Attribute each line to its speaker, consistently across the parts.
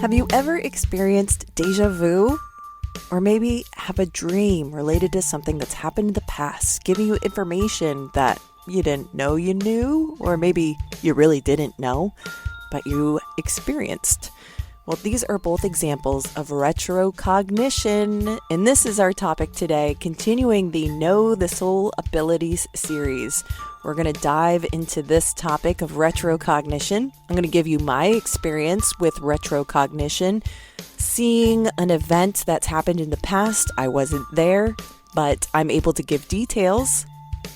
Speaker 1: Have you ever experienced deja vu? Or maybe have a dream related to something that's happened in the past, giving you information that you didn't know you knew, or maybe you really didn't know, but you experienced? Well, these are both examples of retrocognition, and this is our topic today, continuing the Know the Soul Abilities series. We're going to dive into this topic of retrocognition. I'm going to give you my experience with retrocognition, seeing an event that's happened in the past. I wasn't there, but I'm able to give details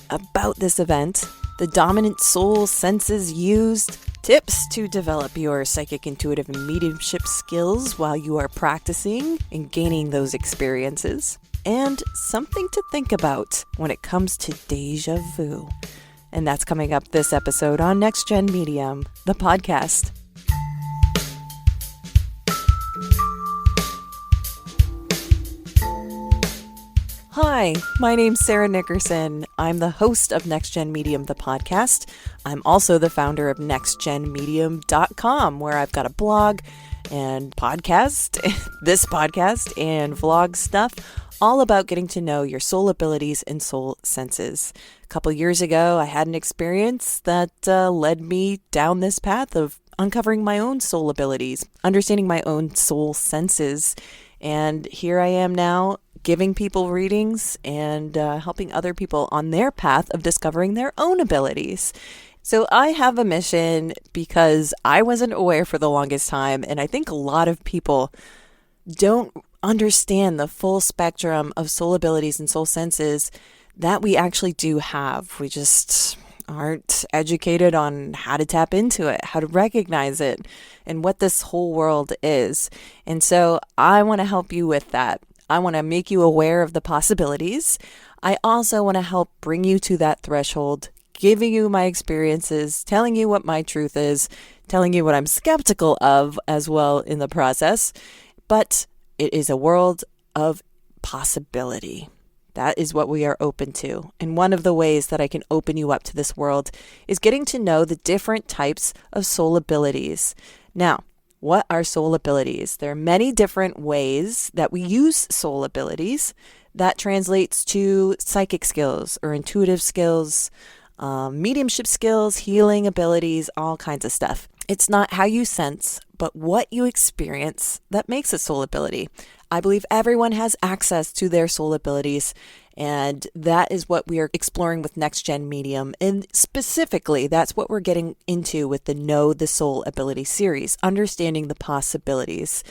Speaker 1: about this event, the dominant soul senses used, tips to develop your psychic, intuitive, and mediumship skills while you are practicing and gaining those experiences, and something to think about when it comes to deja vu. And that's coming up this episode on NextGEN Medium, the podcast. Hi, my name's Sarah Nickerson. I'm the host of NextGEN Medium, the podcast. I'm also the founder of NextGenMedium.com, where I've got a blog and podcast, this podcast, and vlog stuff, all about getting to know your soul abilities and soul senses. A couple years ago, I had an experience that led me down this path of uncovering my own soul abilities, understanding my own soul senses, and here I am now giving people readings and helping other people on their path of discovering their own abilities. So I have a mission because I wasn't aware for the longest time, and I think a lot of people don't understand the full spectrum of soul abilities and soul senses that we actually do have. We just aren't educated on how to tap into it, how to recognize it, and what this whole world is. And so I want to help you with that. I want to make you aware of the possibilities. I also want to help bring you to that threshold, giving you my experiences, telling you what my truth is, telling you what I'm skeptical of as well in the process. But it is a world of possibility. That is what we are open to. And one of the ways that I can open you up to this world is getting to know the different types of soul abilities. Now, what are soul abilities? There are many different ways that we use soul abilities. That translates to psychic skills or intuitive skills, mediumship skills, healing abilities, all kinds of stuff. It's not how you sense, but what you experience that makes a soul ability. I believe everyone has access to their soul abilities, and that is what we are exploring with NextGEN Medium. And specifically, that's what we're getting into with the Know the Soul Ability series, understanding the possibilities.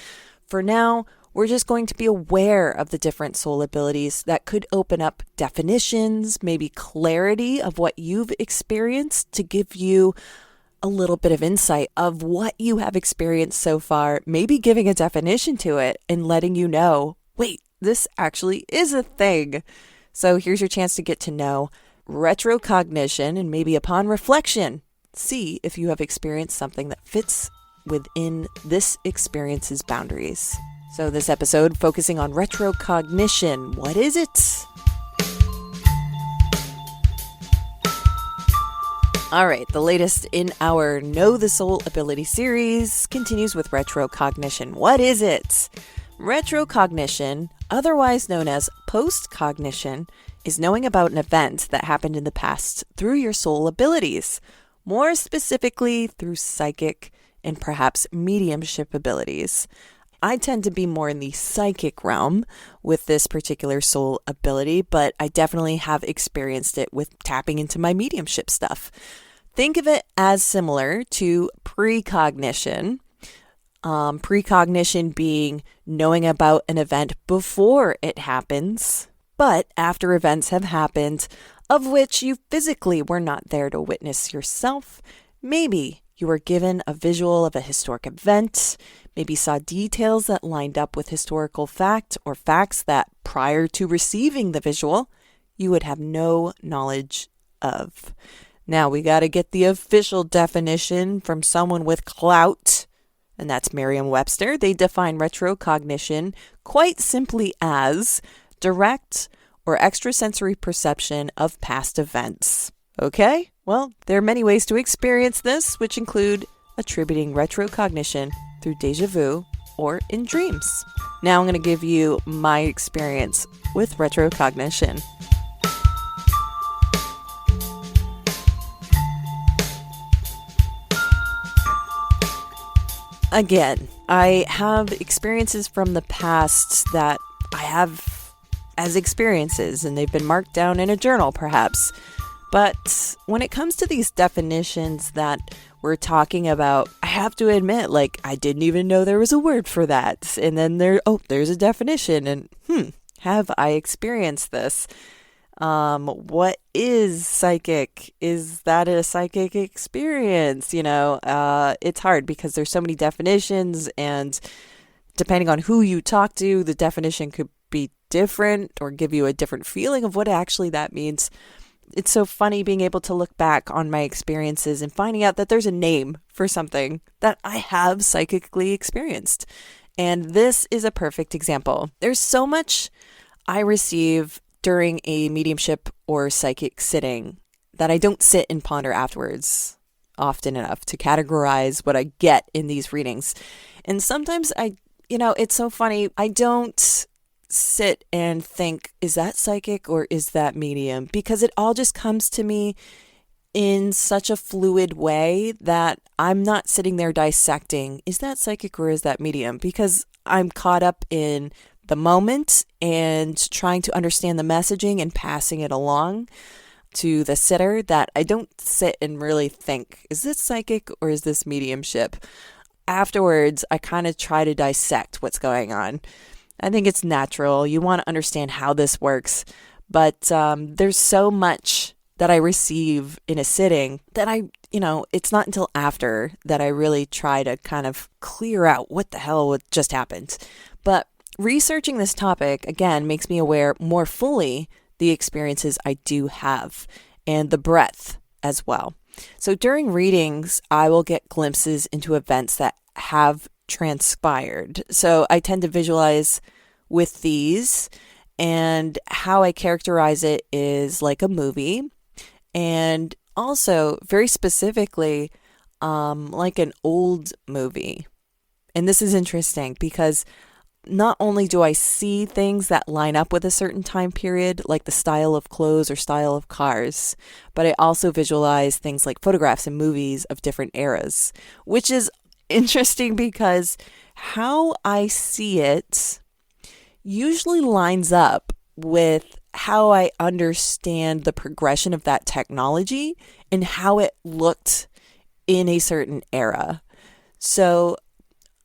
Speaker 1: For now, we're just going to be aware of the different soul abilities that could open up definitions, maybe clarity of what you've experienced to give you a little bit of insight of what you have experienced so far, maybe giving a definition to it and letting you know, wait, this actually is a thing. So here's your chance to get to know retrocognition, and maybe upon reflection, see if you have experienced something that fits within this experience's boundaries. So this episode focusing on retrocognition. What is it? All right, the latest in our Know the Soul Ability series continues with retrocognition. What is it? Retrocognition, otherwise known as postcognition, is knowing about an event that happened in the past through your soul abilities, more specifically through psychic and perhaps mediumship abilities. I tend to be more in the psychic realm with this particular soul ability, but I definitely have experienced it with tapping into my mediumship stuff. Think of it as similar to precognition. Precognition being knowing about an event before it happens, but after events have happened, of which you physically were not there to witness yourself. Maybe you were given a visual of a historic event, maybe saw details that lined up with historical fact or facts that prior to receiving the visual, you would have no knowledge of. Now we got to get the official definition from someone with clout, and that's Merriam-Webster. They define retrocognition quite simply as direct or extrasensory perception of past events. Okay? Well, there are many ways to experience this, which include attributing retrocognition through deja vu or in dreams. Now I'm going to give you my experience with retrocognition. Again, I have experiences from the past that I have as experiences, and they've been marked down in a journal, perhaps. But when it comes to these definitions that we're talking about, I have to admit, I didn't even know there was a word for that. And then there's a definition, and have I experienced this? What is psychic? Is that a psychic experience? It's hard because there's so many definitions, and depending on who you talk to, the definition could be different or give you a different feeling of what actually that means. It's so funny being able to look back on my experiences and finding out that there's a name for something that I have psychically experienced. And this is a perfect example. There's so much I receive during a mediumship or psychic sitting that I don't sit and ponder afterwards often enough to categorize what I get in these readings. And sometimes it's so funny. I don't sit and think, is that psychic or is that medium? Because it all just comes to me in such a fluid way that I'm not sitting there dissecting, is that psychic or is that medium? Because I'm caught up in the moment and trying to understand the messaging and passing it along to the sitter, that I don't sit and really think, is this psychic or is this mediumship? Afterwards, I kind of try to dissect what's going on. I think it's natural. You want to understand how this works, but there's so much that I receive in a sitting that it's not until after that I really try to kind of clear out what the hell just happened. But researching this topic, again, makes me aware more fully the experiences I do have and the breadth as well. So during readings, I will get glimpses into events that have transpired. So I tend to visualize with these, and how I characterize it is like a movie, and also very specifically like an old movie. And this is interesting because not only do I see things that line up with a certain time period, like the style of clothes or style of cars, but I also visualize things like photographs and movies of different eras, which is interesting because how I see it usually lines up with how I understand the progression of that technology and how it looked in a certain era. So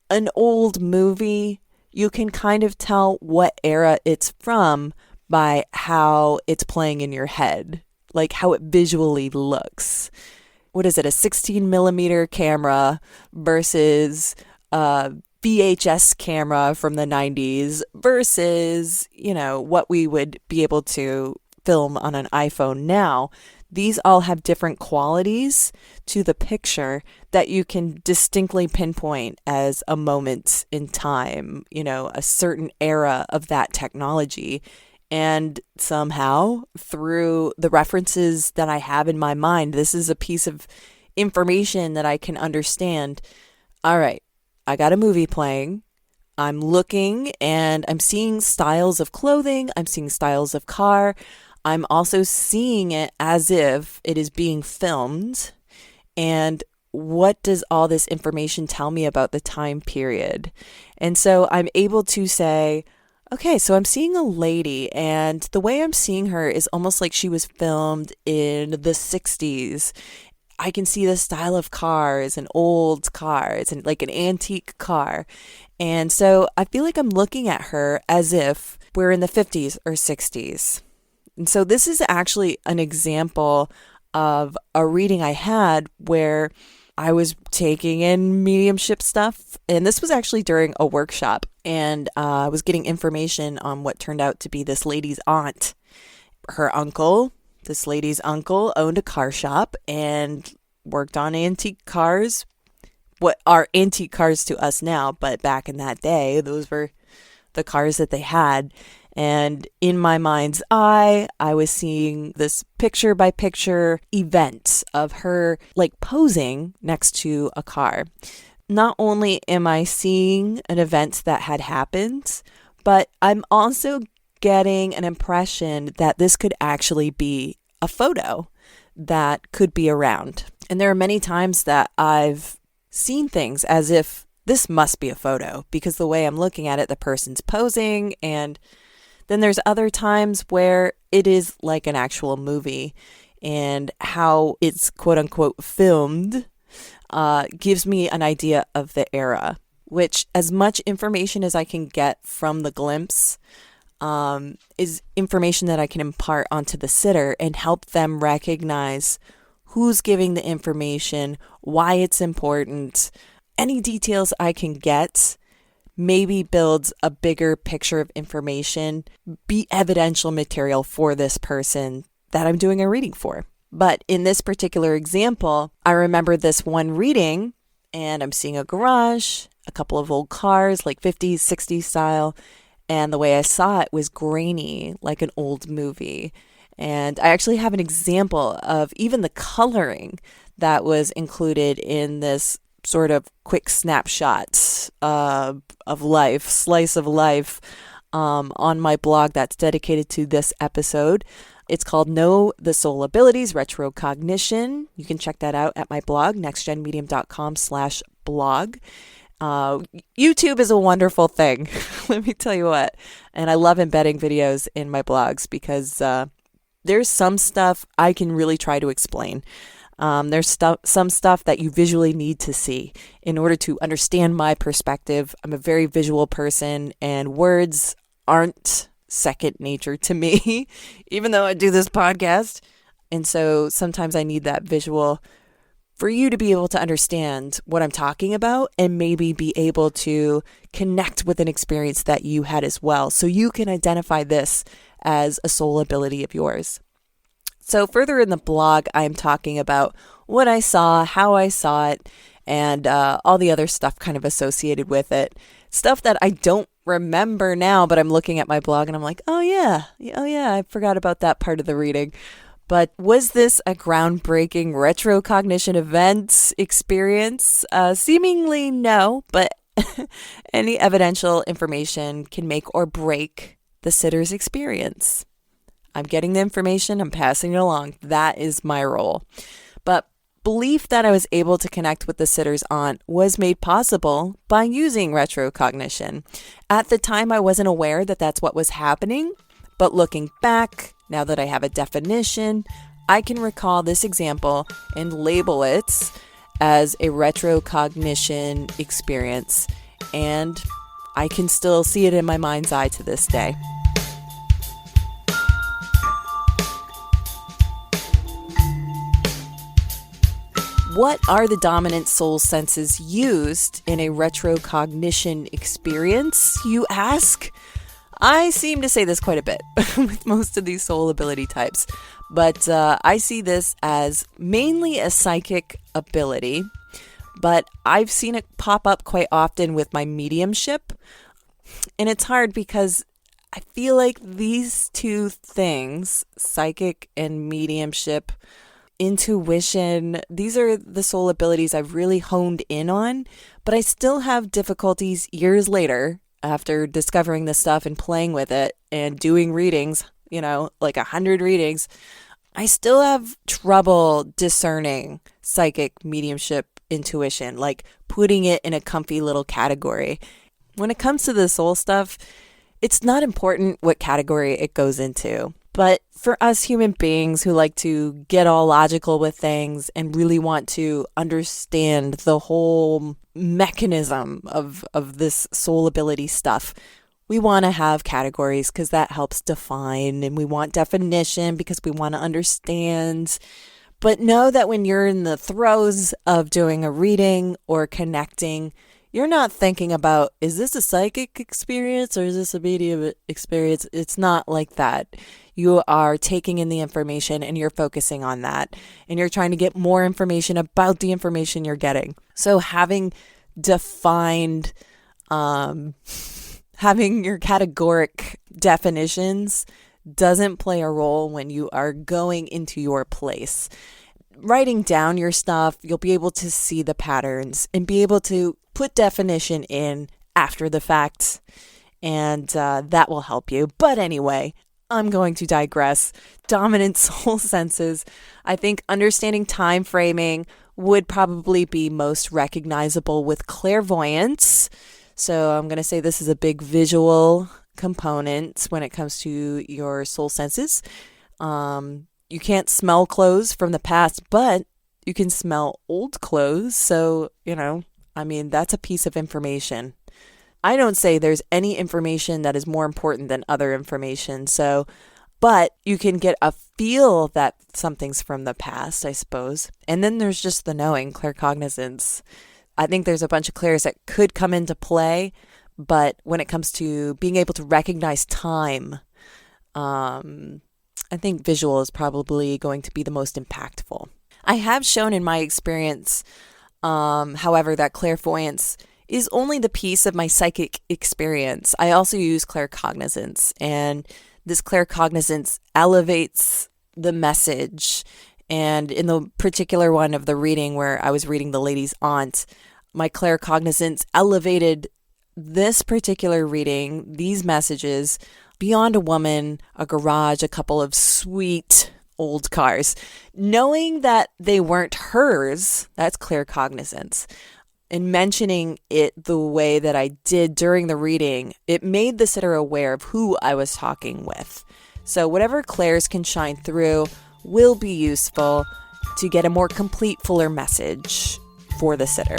Speaker 1: an old movie, you can kind of tell what era it's from by how it's playing in your head, like how it visually looks. What is it, a 16 millimeter camera versus a VHS camera from the 90s versus, what we would be able to film on an iPhone now. These all have different qualities to the picture that you can distinctly pinpoint as a moment in time, a certain era of that technology. And somehow, through the references that I have in my mind, this is a piece of information that I can understand. All right, I got a movie playing. I'm looking and I'm seeing styles of clothing. I'm seeing styles of car. I'm also seeing it as if it is being filmed. And what does all this information tell me about the time period? And so I'm able to say, okay, so I'm seeing a lady, and the way I'm seeing her is almost like she was filmed in the 60s. I can see the style of cars and old cars and like an antique car. And so I feel like I'm looking at her as if we're in the 50s or 60s. And so this is actually an example of a reading I had where I was taking in mediumship stuff. And this was actually during a workshop. And I was getting information on what turned out to be this lady's aunt. This lady's uncle owned a car shop and worked on antique cars. What are antique cars to us now, but back in that day, those were the cars that they had. And in my mind's eye, I was seeing this picture by picture event of her like posing next to a car. Not only am I seeing an event that had happened, but I'm also getting an impression that this could actually be a photo that could be around. And there are many times that I've seen things as if this must be a photo because the way I'm looking at it, the person's posing. And then there's other times where it is like an actual movie, and how it's quote unquote filmed gives me an idea of the era, which as much information as I can get from the glimpse is information that I can impart onto the sitter and help them recognize who's giving the information, why it's important. Any details I can get maybe builds a bigger picture of information, be evidential material for this person that I'm doing a reading for. But in this particular example, I remember this one reading, and I'm seeing a garage, a couple of old cars, like 50s, 60s style, and the way I saw it was grainy, like an old movie. And I actually have an example of even the coloring that was included in this sort of quick snapshot of life, slice of life, on my blog that's dedicated to this episode. It's called Know the Soul Abilities, Retrocognition. You can check that out at my blog, nextgenmedium.com/blog. YouTube is a wonderful thing. Let me tell you what. And I love embedding videos in my blogs because there's some stuff I can really try to explain. There's some stuff that you visually need to see in order to understand my perspective. I'm a very visual person, and words aren't second nature to me, even though I do this podcast. And so sometimes I need that visual for you to be able to understand what I'm talking about and maybe be able to connect with an experience that you had as well, so you can identify this as a soul ability of yours. So further in the blog, I'm talking about what I saw, how I saw it, and all the other stuff kind of associated with it. Stuff that I don't remember now, but I'm looking at my blog and I'm like, oh yeah, I forgot about that part of the reading. But was this a groundbreaking retrocognition event experience? Seemingly no, but any evidential information can make or break the sitter's experience. I'm getting the information, I'm passing it along. That is my role. But belief that I was able to connect with the sitter's aunt was made possible by using retrocognition. At the time, I wasn't aware that that's what was happening, but looking back, now that I have a definition, I can recall this example and label it as a retrocognition experience, and I can still see it in my mind's eye to this day. What are the dominant soul senses used in a retrocognition experience, you ask? I seem to say this quite a bit with most of these soul ability types, but I see this as mainly a psychic ability, but I've seen it pop up quite often with my mediumship, and it's hard because I feel like these two things, psychic and mediumship, intuition, these are the soul abilities I've really honed in on, but I still have difficulties years later after discovering this stuff and playing with it and doing readings, like 100 readings. I still have trouble discerning psychic, mediumship, intuition, like putting it in a comfy little category. When it comes to the soul stuff, it's not important what category it goes into. But for us human beings who like to get all logical with things and really want to understand the whole mechanism of this soul ability stuff, we want to have categories because that helps define, and we want definition because we want to understand. But know that when you're in the throes of doing a reading or connecting, you're not thinking about, is this a psychic experience or is this a medium experience? It's not like that. You are taking in the information and you're focusing on that. And you're trying to get more information about the information you're getting. So having defined having your categoric definitions doesn't play a role when you are going into your place. Writing down your stuff, you'll be able to see the patterns and be able to put definition in after the fact, and that will help you. But anyway, I'm going to digress. Dominant soul senses. I think understanding time framing would probably be most recognizable with clairvoyance. So I'm going to say this is a big visual component when it comes to your soul senses. You can't smell clothes from the past, but you can smell old clothes. So, that's a piece of information. I don't say there's any information that is more important than other information. But you can get a feel that something's from the past, I suppose. And then there's just the knowing, claircognizance. I think there's a bunch of clairs that could come into play, but when it comes to being able to recognize time, I think visual is probably going to be the most impactful. I have shown in my experience, however, that clairvoyance is only the piece of my psychic experience. I also use claircognizance, and this claircognizance elevates the message. And in the particular one of the reading where I was reading the lady's aunt, my claircognizance elevated this particular reading, these messages, beyond a woman, a garage, a couple of sweet old cars. Knowing that they weren't hers, that's claircognizance. And mentioning it the way that I did during the reading, it made the sitter aware of who I was talking with. So whatever clairs can shine through will be useful to get a more complete, fuller message for the sitter.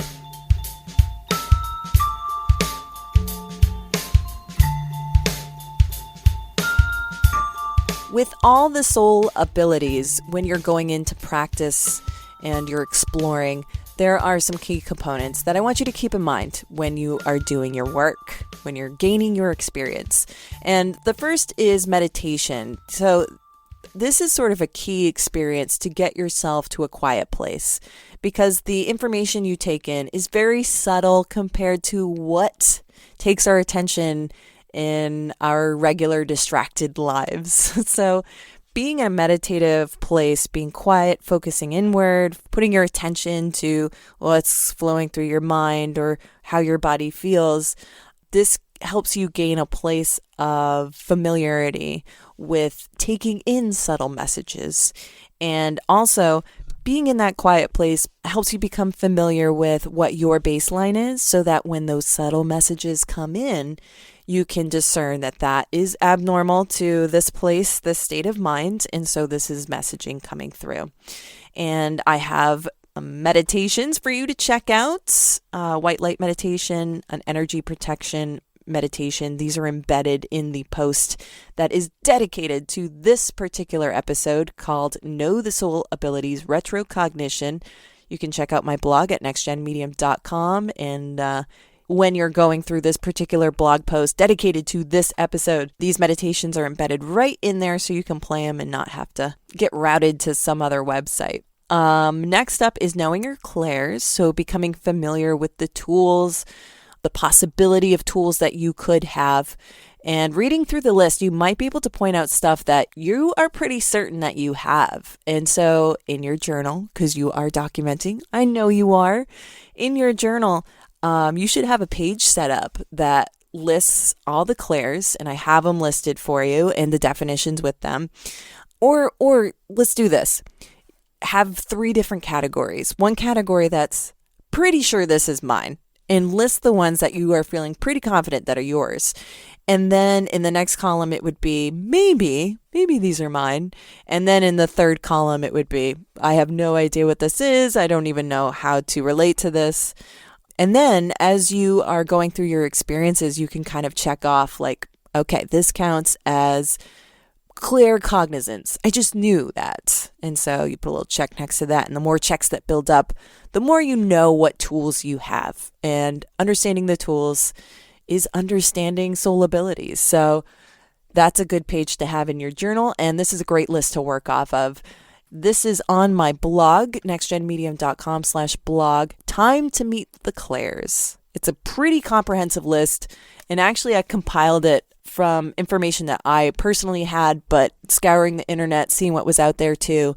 Speaker 1: With all the soul abilities, when you're going into practice and you're exploring, there are some key components that I want you to keep in mind when you are doing your work, when you're gaining your experience. And the first is meditation. So this is sort of a key experience to get yourself to a quiet place, because the information you take in is very subtle compared to what takes our attention in our regular distracted lives. So being in a meditative place, being quiet, focusing inward, putting your attention to what's flowing through your mind or how your body feels, this helps you gain a place of familiarity with taking in subtle messages. And also, being in that quiet place helps you become familiar with what your baseline is, so that when those subtle messages come in, you can discern that that is abnormal to this place, this state of mind, and so this is messaging coming through. And I have meditations for you to check out, white light meditation, an energy protection meditation. These are embedded in the post that is dedicated to this particular episode called Know the Soul Abilities Retrocognition. You can check out my blog at nextgenmedium.com, and when you're going through this particular blog post dedicated to this episode, these meditations are embedded right in there so you can play them and not have to get routed to some other website. Next up is knowing your clairs, so becoming familiar with the tools, the possibility of tools that you could have. And reading through the list, you might be able to point out stuff that you are pretty certain that you have. And so in your journal, because you are documenting, I know you are, in your journal, you should have a page set up that lists all the clairs, and I have them listed for you and the definitions with them. Or let's do this. Have 3 different categories. One category that's pretty sure this is mine, and list the ones that you are feeling pretty confident that are yours. And then in the next column, it would be maybe these are mine. And then in the third column, it would be, I have no idea what this is. I don't even know how to relate to this. And then as you are going through your experiences, you can kind of check off like, okay, this counts as claircognizance. I just knew that. And so you put a little check next to that. And the more checks that build up, the more you know what tools you have. And understanding the tools is understanding soul abilities. So that's a good page to have in your journal. And this is a great list to work off of. This is on my blog, nextgenmedium.com/blog, Time to Meet the Clairs. It's a pretty comprehensive list, and actually I compiled it from information that I personally had, but scouring the internet, seeing what was out there too.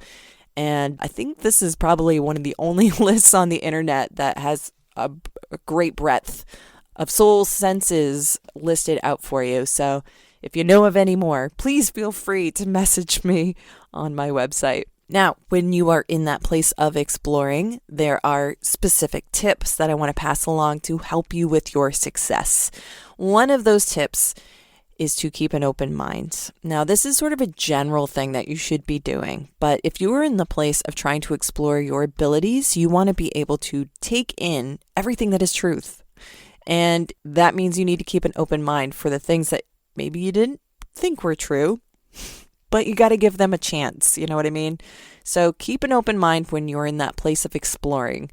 Speaker 1: And I think this is probably one of the only lists on the internet that has a great breadth of soul senses listed out for you. So if you know of any more, please feel free to message me on my website. Now, when you are in that place of exploring, there are specific tips that I want to pass along to help you with your success. One of those tips is to keep an open mind. Now, this is sort of a general thing that you should be doing, but if you are in the place of trying to explore your abilities, you want to be able to take in everything that is truth. And that means you need to keep an open mind for the things that maybe you didn't think were true, but you got to give them a chance. You know what I mean? So keep an open mind when you're in that place of exploring.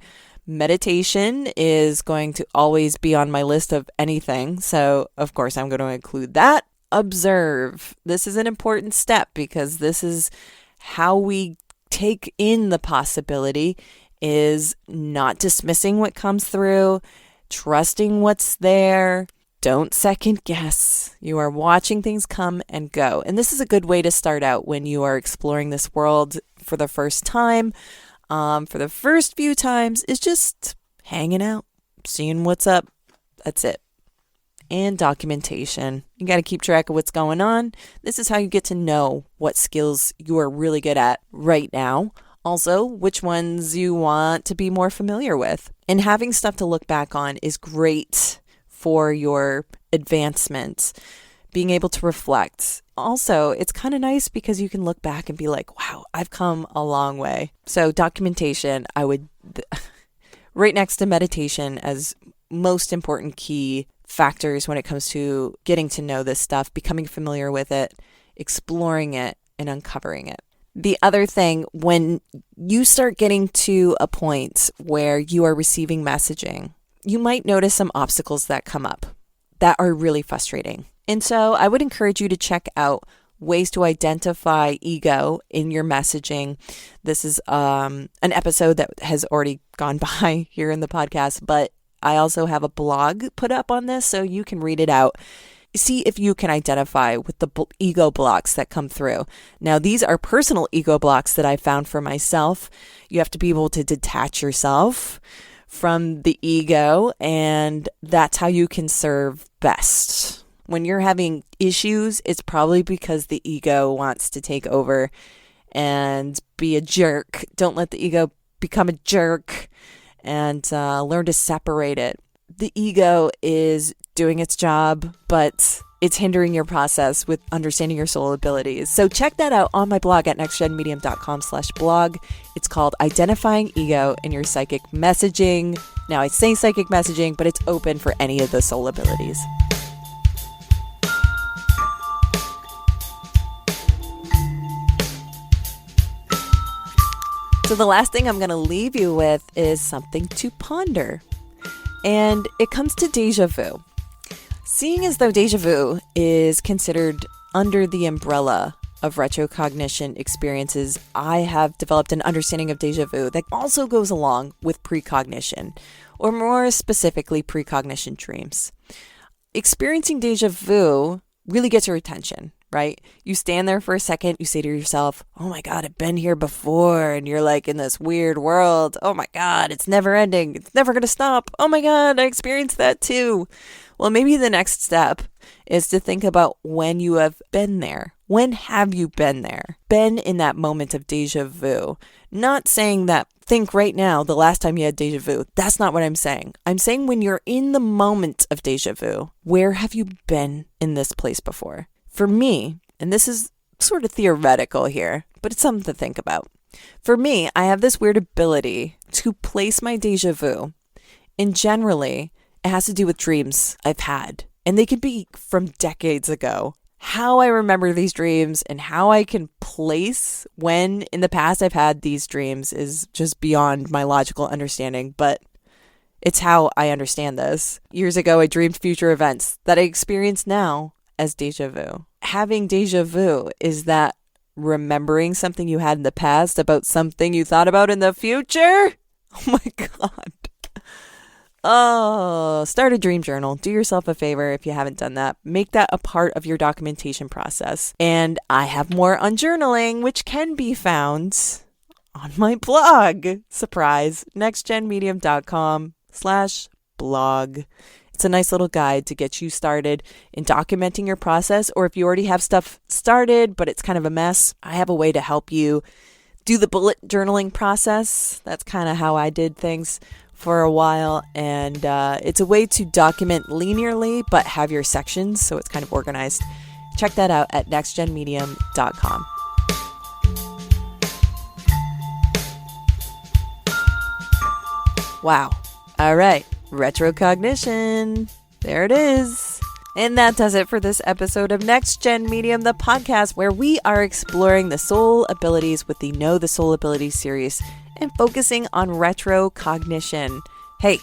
Speaker 1: Meditation is going to always be on my list of anything. So, of course, I'm going to include that. Observe. This is an important step because this is how we take in the possibility, is not dismissing what comes through, trusting what's there. Don't second guess. You are watching things come and go. And this is a good way to start out when you are exploring this world for the first time. For the first few times, is just hanging out, seeing what's up. That's it. And documentation. You got to keep track of what's going on. This is how you get to know what skills you are really good at right now. Also, which ones you want to be more familiar with. And having stuff to look back on is great for your advancement, being able to reflect. Also, it's kind of nice because you can look back and be like, wow, I've come a long way. So documentation, I would right next to meditation as most important key factors when it comes to getting to know this stuff, becoming familiar with it, exploring it, and uncovering it. The other thing, when you start getting to a point where you are receiving messaging, you might notice some obstacles that come up that are really frustrating. And so I would encourage you to check out ways to identify ego in your messaging. This is an episode that has already gone by here in the podcast, but I also have a blog put up on this so you can read it out. See if you can identify with the ego blocks that come through. Now, these are personal ego blocks that I found for myself. You have to be able to detach yourself from the ego, and that's how you can serve best. When you're having issues, it's probably because the ego wants to take over and be a jerk. Don't let the ego become a jerk, and learn to separate it. The ego is doing its job, but it's hindering your process with understanding your soul abilities. So check that out on my blog at nextgenmedium.com/blog. It's called Identifying Ego in Your Psychic Messaging. Now, I say psychic messaging, but it's open for any of the soul abilities. So the last thing I'm going to leave you with is something to ponder. And it comes to deja vu. Seeing as though deja vu is considered under the umbrella of retrocognition experiences, I have developed an understanding of deja vu that also goes along with precognition, or more specifically, precognition dreams. Experiencing deja vu really gets your attention, right? You stand there for a second, you say to yourself, oh my God, I've been here before. And you're like in this weird world. Oh my God, it's never ending. It's never going to stop. Oh my God, I experienced that too. Well, maybe the next step is to think about when you have been there. When have you been there? Been in that moment of deja vu. Not saying that think right now the last time you had deja vu. That's not what I'm saying. I'm saying when you're in the moment of deja vu, where have you been in this place before? For me, and this is sort of theoretical here, but it's something to think about. For me, I have this weird ability to place my deja vu, and generally, it has to do with dreams I've had, and they could be from decades ago. How I remember these dreams and how I can place when in the past I've had these dreams is just beyond my logical understanding, but it's how I understand this. Years ago, I dreamed future events that I experience now as deja vu. Having deja vu, is that remembering something you had in the past about something you thought about in the future? Oh my God. Oh, start a dream journal. Do yourself a favor if you haven't done that. Make that a part of your documentation process. And I have more on journaling, which can be found on my blog. Surprise, nextgenmedium.com/blog. It's a nice little guide to get you started in documenting your process, or if you already have stuff started, but it's kind of a mess, I have a way to help you do the bullet journaling process. That's kind of how I did things for a while, and it's a way to document linearly, but have your sections, so it's kind of organized. Check that out at nextgenmedium.com. Wow. All right. Retrocognition. There it is. And that does it for this episode of NextGen Medium, the podcast where we are exploring the soul abilities with the Know the Soul Abilities series and focusing on retrocognition. Hey,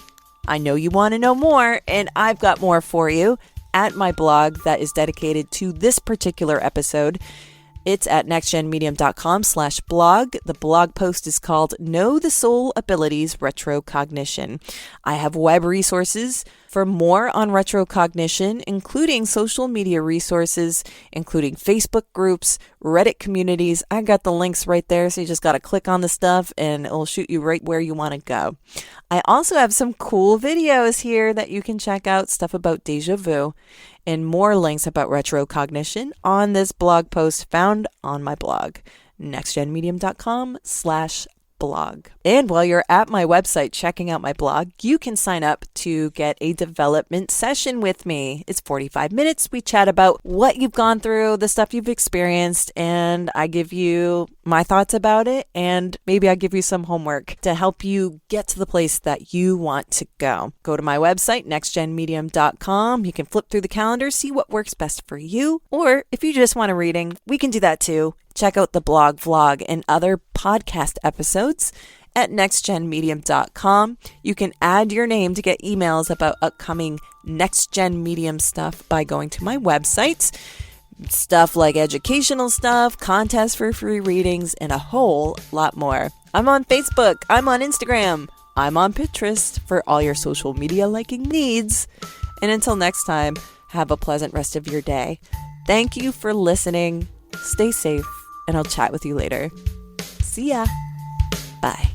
Speaker 1: I know you want to know more, and I've got more for you at my blog that is dedicated to this particular episode. It's at nextgenmedium.com/blog. The blog post is called Know the Soul Abilities Retrocognition. I have web resources for more on retrocognition, including social media resources, including Facebook groups, Reddit communities. I got the links right there, so you just got to click on the stuff and it'll shoot you right where you want to go. I also have some cool videos here that you can check out, stuff about deja vu, and more links about retrocognition on this blog post found on my blog, nextgenmedium.com/blog. And while you're at my website checking out my blog, you can sign up to get a development session with me. It's 45 minutes. We chat about what you've gone through, the stuff you've experienced, and I give you my thoughts about it, and maybe I give you some homework to help you get to the place that you want to go. Go to my website, nextgenmedium.com. You can flip through the calendar, see what works best for you, or if you just want a reading, we can do that too. Check out the blog, vlog, and other podcast episodes at nextgenmedium.com. You can add your name to get emails about upcoming NextGen Medium stuff by going to my website. Stuff like educational stuff, contests for free readings, and a whole lot more. I'm on Facebook. I'm on Instagram. I'm on Pinterest for all your social media liking needs. And until next time, have a pleasant rest of your day. Thank you for listening. Stay safe, and I'll chat with you later. See ya. Bye.